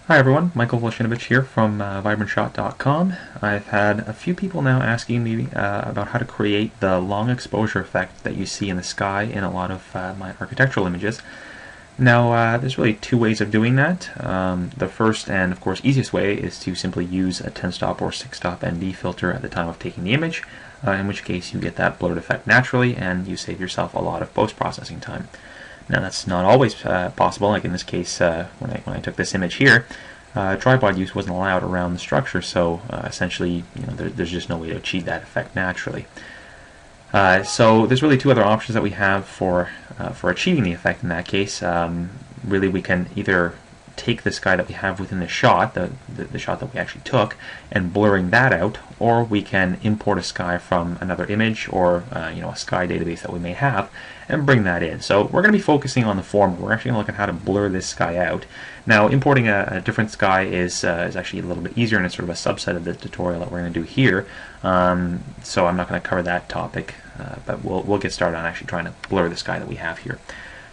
Hi everyone, Michael Vlasinovich here from vibrantshot.com. I've had a few people now asking me about how to create the long exposure effect that you see in the sky in a lot of my architectural images. Now, there's really two ways of doing that. The first and of course easiest way is to simply use a 10-stop or 6-stop ND filter at the time of taking the image, in which case you get that blurred effect naturally and you save yourself a lot of post-processing time. Now that's not always possible. Like in this case, when I took this image here, tripod use wasn't allowed around the structure, so essentially, there's just no way to achieve that effect naturally. So there's really two other options that we have for achieving the effect in that case. Really, we can either take the sky that we have within the shot, the shot that we actually took, and blurring that out, or we can import a sky from another image or a sky database that we may have and bring that in. So we're going to be focusing on the former. We're actually going to look at how to blur this sky out. Now, importing a different sky is actually a little bit easier, and it's sort of a subset of the tutorial that we're going to do here. So I'm not going to cover that topic, but we'll get started on actually trying to blur the sky that we have here.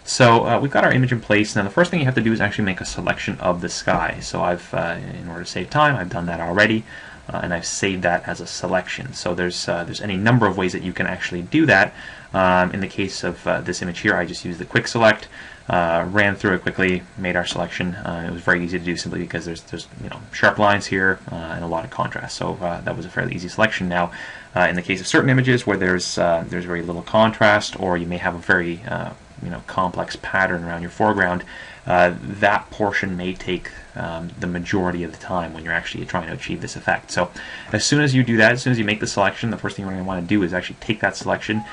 So we've got our image in place. Now the first thing you have to do is actually make a selection of the sky. So I've, in order to save time, I've done that already, and I've saved that as a selection. So there's any number of ways that you can actually do that. In the case of this image here, I just used the quick select, ran through it quickly, made our selection. It was very easy to do simply because there's sharp lines here and a lot of contrast. So that was a fairly easy selection. Now, in the case of certain images where there's very little contrast, or you may have a very complex pattern around your foreground, that portion may take the majority of the time when you're actually trying to achieve this effect. So as soon as you do that, as soon as you make the selection, the first thing you're going to want to do is actually take that selection,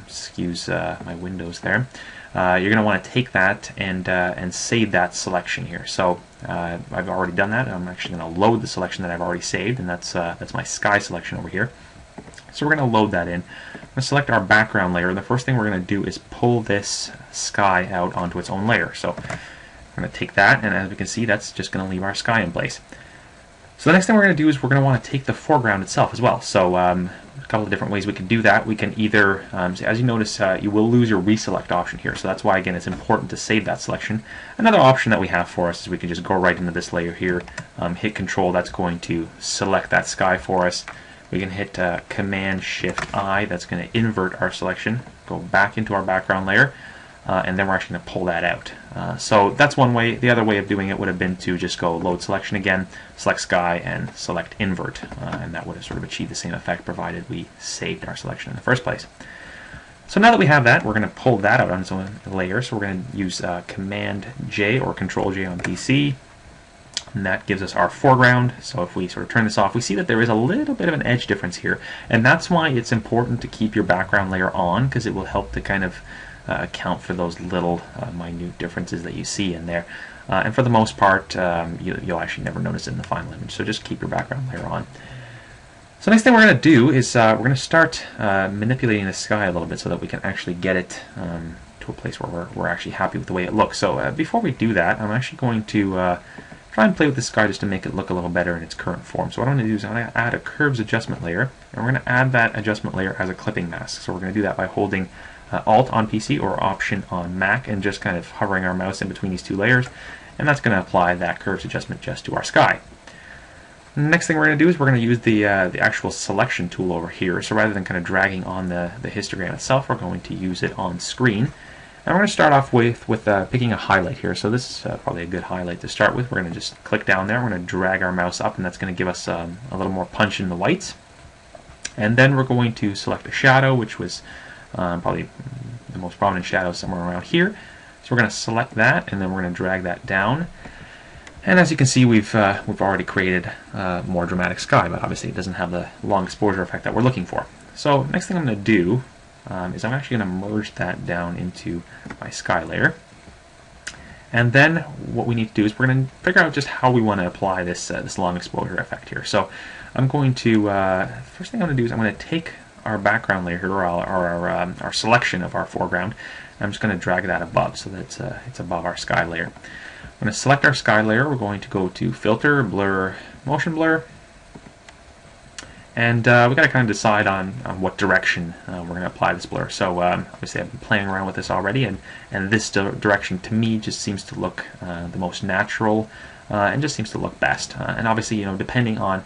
excuse my windows there, you're going to want to take that and save that selection here. So I've already done that. I'm actually going to load the selection that I've already saved, and that's my sky selection over here. So we're going to load that in. I'm going to select our background layer. The first thing we're going to do is pull this sky out onto its own layer. So I'm going to take that, and as we can see, that's just going to leave our sky in place. So the next thing we're going to do is we're going to want to take the foreground itself as well. So a couple of different ways we can do that. We can either, as you notice, you will lose your reselect option here. So that's why, again, it's important to save that selection. Another option that we have for us is we can just go right into this layer here, hit Control. That's going to select that sky for us. We can hit Command-Shift-I. That's going to invert our selection, go back into our background layer, and then we're actually going to pull that out. So that's one way. The other way of doing it would have been to just go Load Selection again, select Sky, and select Invert, and that would have sort of achieved the same effect provided we saved our selection in the first place. So now that we have that, we're going to pull that out on its own layer. So we're going to use Command-J or Control-J on PC. And that gives us our foreground. So if we sort of turn this off, we see that there is a little bit of an edge difference here, and that's why it's important to keep your background layer on, because it will help to kind of account for those little minute differences that you see in there. And for the most part, you'll actually never notice it in the final image, so just keep your background layer on. So next thing we're going to do is we're going to start manipulating the sky a little bit so that we can actually get it to a place where we're actually happy with the way it looks. So before we do that, I'm actually going to try and play with this sky just to make it look a little better in its current form. So what I'm going to do is I'm going to add a curves adjustment layer, and we're going to add that adjustment layer as a clipping mask. So we're going to do that by holding Alt on PC or Option on Mac and just kind of hovering our mouse in between these two layers, and that's going to apply that curves adjustment just to our sky. Next thing we're going to do is we're going to use the actual selection tool over here. So rather than kind of dragging on the histogram itself, we're going to use it on screen. And we're going to start off with picking a highlight here. So this is probably a good highlight to start with. We're going to just click down there. We're going to drag our mouse up, and that's going to give us a little more punch in the whites. And then we're going to select a shadow, which was probably the most prominent shadow somewhere around here. So we're going to select that, and then we're going to drag that down. And as you can see, we've already created a more dramatic sky, but obviously it doesn't have the long exposure effect that we're looking for. So next thing I'm going to do is I'm actually going to merge that down into my sky layer. And then what we need to do is we're going to figure out just how we want to apply this long exposure effect here. So I'm going to, first thing I'm going to do is I'm going to take our background layer here, or our selection of our foreground, and I'm just going to drag that above so that it's above our sky layer. I'm going to select our sky layer. We're going to go to Filter, Blur, Motion Blur, And we got to kind of decide on what direction we're going to apply this blur. So obviously I've been playing around with this already, and this direction to me just seems to look the most natural and just seems to look best. And obviously, you know, depending on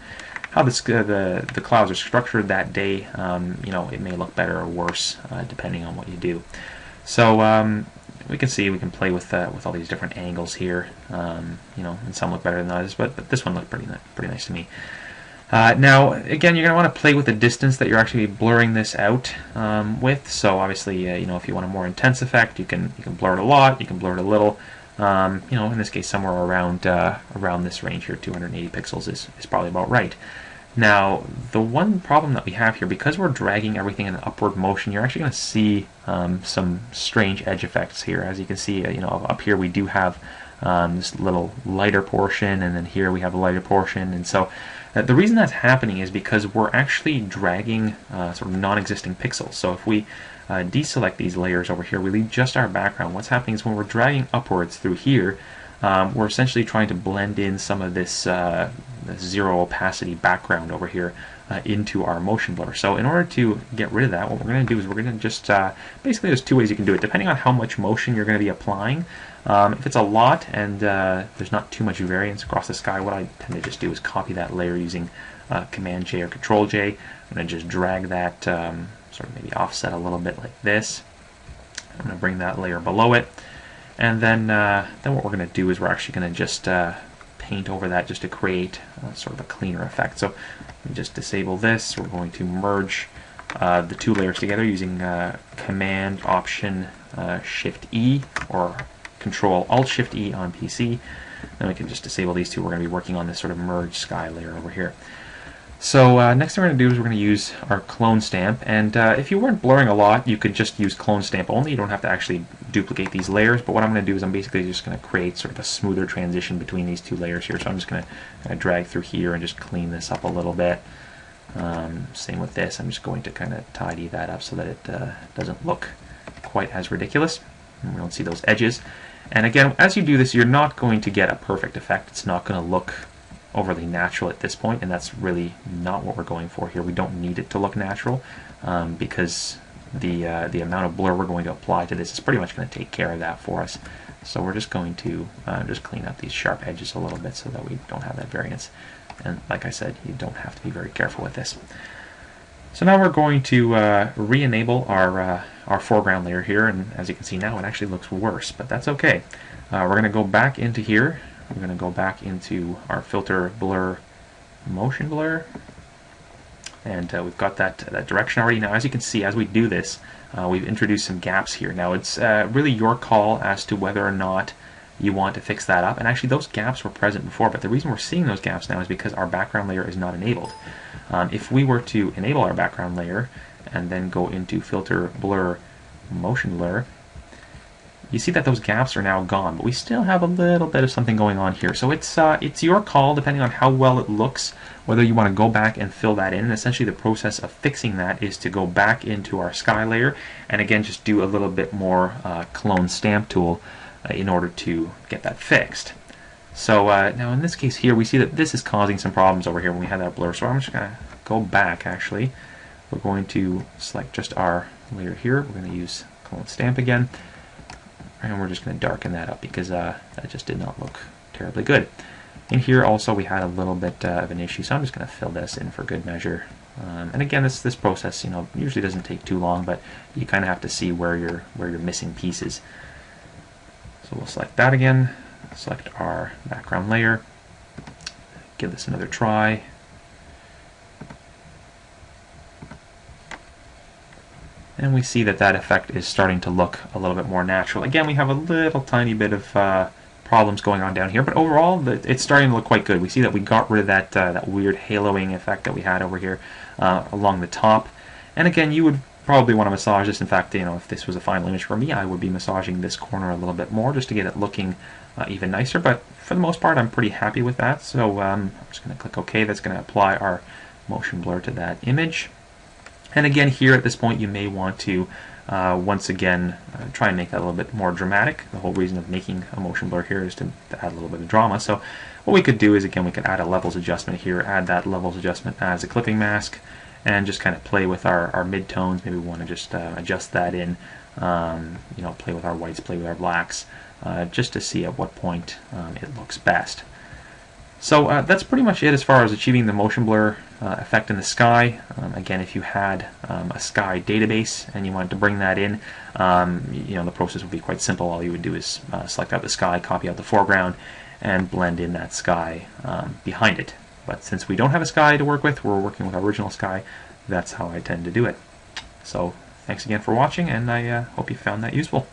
how the clouds are structured that day, you know, it may look better or worse depending on what you do. So we can see we can play with all these different angles here. You know, and some look better than others, but this one looked pretty nice to me. Now, again, you're going to want to play with the distance that you're actually blurring this out with. So obviously, you know, if you want a more intense effect, you can blur it a lot, you can blur it a little. You know, in this case, somewhere around this range here, 280 pixels is probably about right. Now, the one problem that we have here, because we're dragging everything in an upward motion, you're actually going to see some strange edge effects here. As you can see, you know, up here we do have this little lighter portion, and then here we have a lighter portion, and so the reason that's happening is because we're actually dragging sort of non-existing pixels. So if we deselect these layers over here, we leave just our background. What's happening is when we're dragging upwards through here, we're essentially trying to blend in some of this zero opacity background over here into our motion blur. So in order to get rid of that, what we're going to do is we're going to just basically there's two ways you can do it depending on how much motion you're going to be applying. If it's a lot and there's not too much variance across the sky, what I tend to just do is copy that layer using Command J or Control J. I'm going to just drag that sort of maybe offset a little bit like this. I'm going to bring that layer below it, and then what we're going to do is we're actually going to just paint over that just to create sort of a cleaner effect. So let me just disable this. We're going to merge the two layers together using Command Option Shift E or Control Alt Shift E on PC. Then we can just disable these two. We're going to be working on this sort of merged sky layer over here. So next thing we're going to do is we're going to use our clone stamp, and if you weren't blurring a lot, you could just use clone stamp only. You don't have to actually duplicate these layers, but what I'm going to do is I'm basically just going to create sort of a smoother transition between these two layers here. So I'm just going to drag through here and just clean this up a little bit. Same with this. I'm just going to kind of tidy that up so that it doesn't look quite as ridiculous. And we don't see those edges. And again, as you do this, you're not going to get a perfect effect. It's not going to look overly natural at this point, and that's really not what we're going for here. We don't need it to look natural because the amount of blur we're going to apply to this is pretty much going to take care of that for us. So we're just going to just clean up these sharp edges a little bit so that we don't have that variance. And like I said, you don't have to be very careful with this. So now we're going to re-enable our foreground layer here, and as you can see now it actually looks worse, but that's okay. We're going to go back into here. We're going to go back into our filter blur motion blur, and we've got that direction already. Now as you can see, as we do this, we've introduced some gaps here. Now it's really your call as to whether or not you want to fix that up, and actually those gaps were present before, but the reason we're seeing those gaps now is because our background layer is not enabled. If we were to enable our background layer and then go into filter blur motion blur, you see that those gaps are now gone, but we still have a little bit of something going on here. So it's your call, depending on how well it looks, whether you want to go back and fill that in. And essentially the process of fixing that is to go back into our sky layer and again just do a little bit more clone stamp tool in order to get that fixed. So now in this case here, we see that this is causing some problems over here when we have that blur. So I'm just going to go back actually. We're going to select just our layer here. We're going to use clone stamp again. And we're just going to darken that up because that just did not look terribly good. In here also we had a little bit of an issue, so I'm just going to fill this in for good measure. And again, this process, you know, usually doesn't take too long, but you kind of have to see where you're missing pieces. So we'll select that again, select our background layer, give this another try. And we see that that effect is starting to look a little bit more natural. Again, we have a little tiny bit of problems going on down here, but overall it's starting to look quite good. We see that we got rid of that weird haloing effect that we had over here along the top. And again, you would probably want to massage this. In fact, you know, if this was a final image for me, I would be massaging this corner a little bit more just to get it looking even nicer. But for the most part, I'm pretty happy with that. So I'm just going to click OK. That's going to apply our motion blur to that image. And again, here at this point, you may want to Once again, try and make that a little bit more dramatic. The whole reason of making a motion blur here is to add a little bit of drama. So what we could do is, again, we could add a levels adjustment here, add that levels adjustment as a clipping mask, and just kind of play with our midtones. Maybe we want to just adjust that in, play with our whites, play with our blacks, just to see at what point it looks best. So that's pretty much it as far as achieving the motion blur effect in the sky. Again, if you had a sky database and you wanted to bring that in, the process would be quite simple. All you would do is select out the sky, copy out the foreground, and blend in that sky behind it. But since we don't have a sky to work with, we're working with our original sky. That's how I tend to do it. So thanks again for watching, and I hope you found that useful.